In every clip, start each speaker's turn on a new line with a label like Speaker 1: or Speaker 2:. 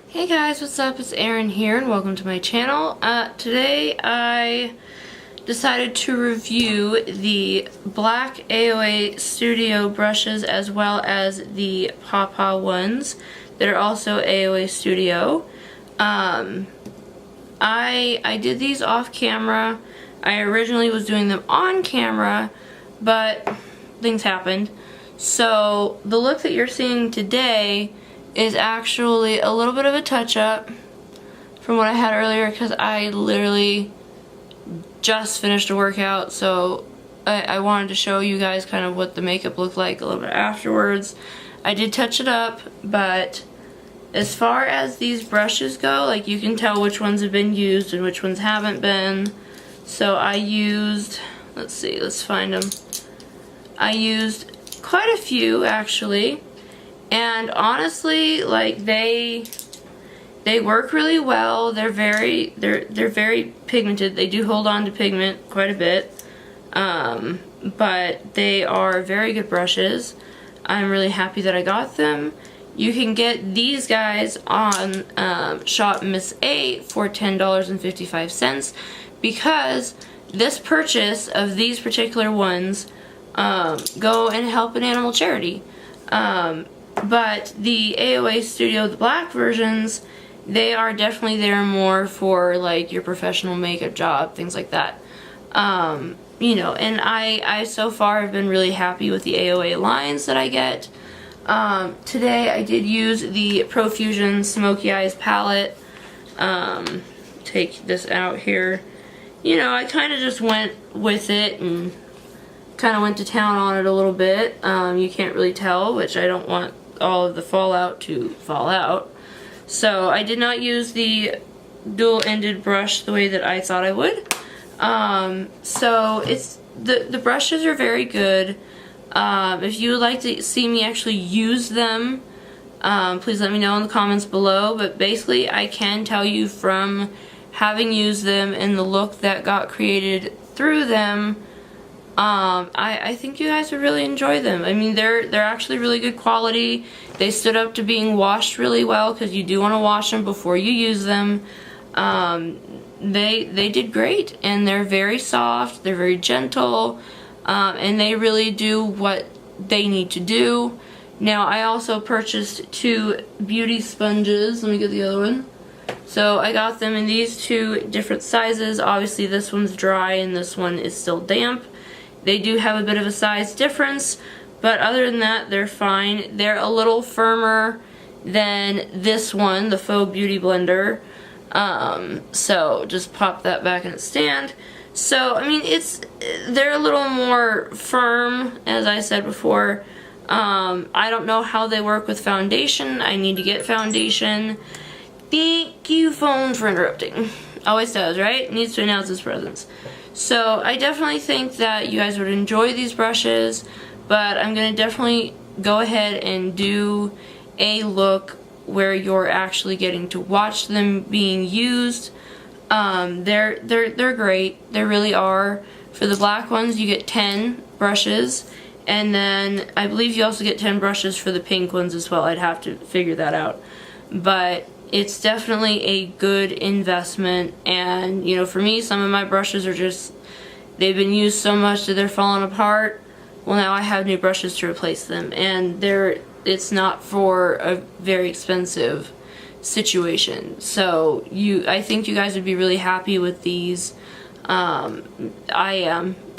Speaker 1: Hey guys, what's up? It's Erin here and welcome to my channel. Today I decided to review the black AOA Studio brushes as well as the Pawpaw ones that are also AOA Studio. I did these off camera. I originally was doing them on camera, but things happened. So the look that you're seeing today is actually a little bit of a touch-up from what I had earlier because I literally just finished a workout, so I wanted to show you guys kind of what the makeup looked like a little bit afterwards. I did touch it up, but as far as these brushes go, like, you can tell which ones have been used and which ones haven't been. So I used, let's see, let's find them. I used quite a few actually. And honestly, like, they work really well. They're very pigmented. They do hold on to pigment quite a bit, but they are very good brushes. I'm really happy that I got them. You can get these guys on Shop Miss A for $10.55 because this purchase of these particular ones go and help an animal charity. But the AOA Studio, the black versions, they are definitely there more for like your professional makeup job, things like that. You know, and I so far have been really happy with the AOA lines that I get. Today I did use the Profusion Smoky Eyes palette. Take this out here. You know, I kind of just went with it and kind of went to town on it a little bit. You can't really tell, which I don't want all of the fallout to fall out. So I did not use the dual-ended brush the way that I thought I would. So it's the brushes are very good. If you would like to see me actually use them, please let me know in the comments below. But basically, I can tell you from having used them and the look that got created through them, I think you guys would really enjoy them. I mean, they're actually really good quality. They stood up to being washed really well because you do want to wash them before you use them. They did great, and they're very soft, they're very gentle, and they really do what they need to do. Now, I also purchased 2 beauty sponges. Let me get the other one. So I got them in these 2 different sizes. Obviously this one's dry and this one is still damp. They do have a bit of a size difference, but other than that, they're fine. They're a little firmer than this one, the Faux Beauty Blender. So just pop that back in its stand. So, I mean, they're a little more firm, as I said before. I don't know how they work with foundation. I need to get foundation. Thank you, phone, for interrupting. Always does, right? Needs to announce its presence. So I definitely think that you guys would enjoy these brushes, but I'm going to definitely go ahead and do a look where you're actually getting to watch them being used. They're great. They really are. For the black ones, you get 10 brushes, and then I believe you also get 10 brushes for the pink ones as well. I'd have to figure that out. But it's definitely a good investment, and you know, for me, some of my brushes are just, they've been used so much that they're falling apart. Well, now I have new brushes to replace them, and it's not for a very expensive situation. So I think you guys would be really happy with these. I'm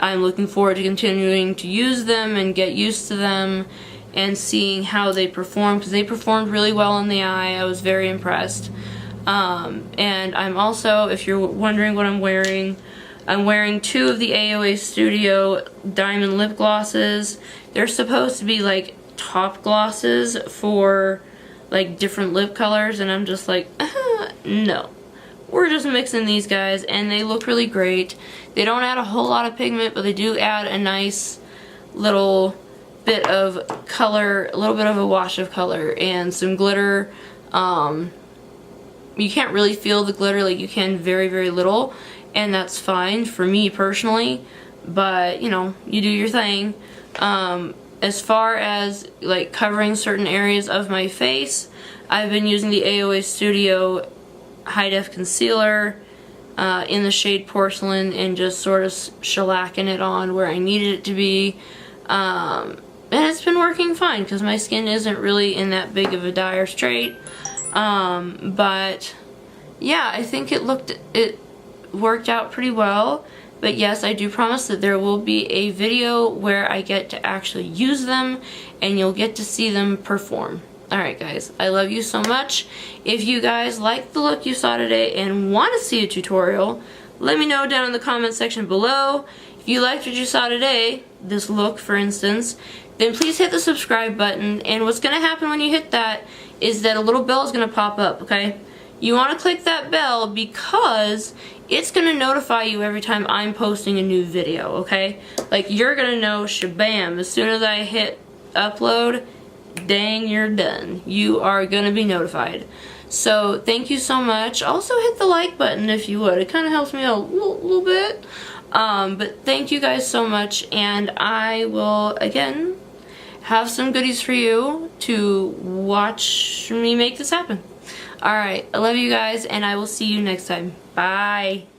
Speaker 1: looking forward to continuing to use them and get used to them and seeing how they perform, because they performed really well in the eye. I was very impressed. And I'm also, if you're wondering what I'm wearing 2 of the AOA Studio Diamond Lip Glosses. They're supposed to be like top glosses for like different lip colors, and I'm just like, no. We're just mixing these guys, and they look really great. They don't add a whole lot of pigment, but they do add a nice little bit of color, a little bit of a wash of color, and some glitter. You can't really feel the glitter, like you can very little, and that's fine for me personally, but you know, you do your thing. as far as like covering certain areas of my face, I've been using the AOA Studio High Def Concealer in the shade Porcelain and just sort of shellacking it on where I needed it to be. And it's been working fine because my skin isn't really in that big of a dire strait. But yeah, I think it worked out pretty well. But yes, I do promise that there will be a video where I get to actually use them and you'll get to see them perform. Alright guys, I love you so much. If you guys like the look you saw today and want to see a tutorial, let me know down in the comment section below. If you liked what you saw today, this look for instance, then please hit the subscribe button, and what's going to happen when you hit that is that a little bell is going to pop up, okay? You want to click that bell because it's going to notify you every time I'm posting a new video, okay? Like, you're going to know, shabam, as soon as I hit upload, dang, you're done. You are going to be notified. So, thank you so much. Also, hit the like button if you would. It kind of helps me out a little bit. But thank you guys so much, and I will, again, have some goodies for you to watch me make this happen. Alright, I love you guys, and I will see you next time. Bye!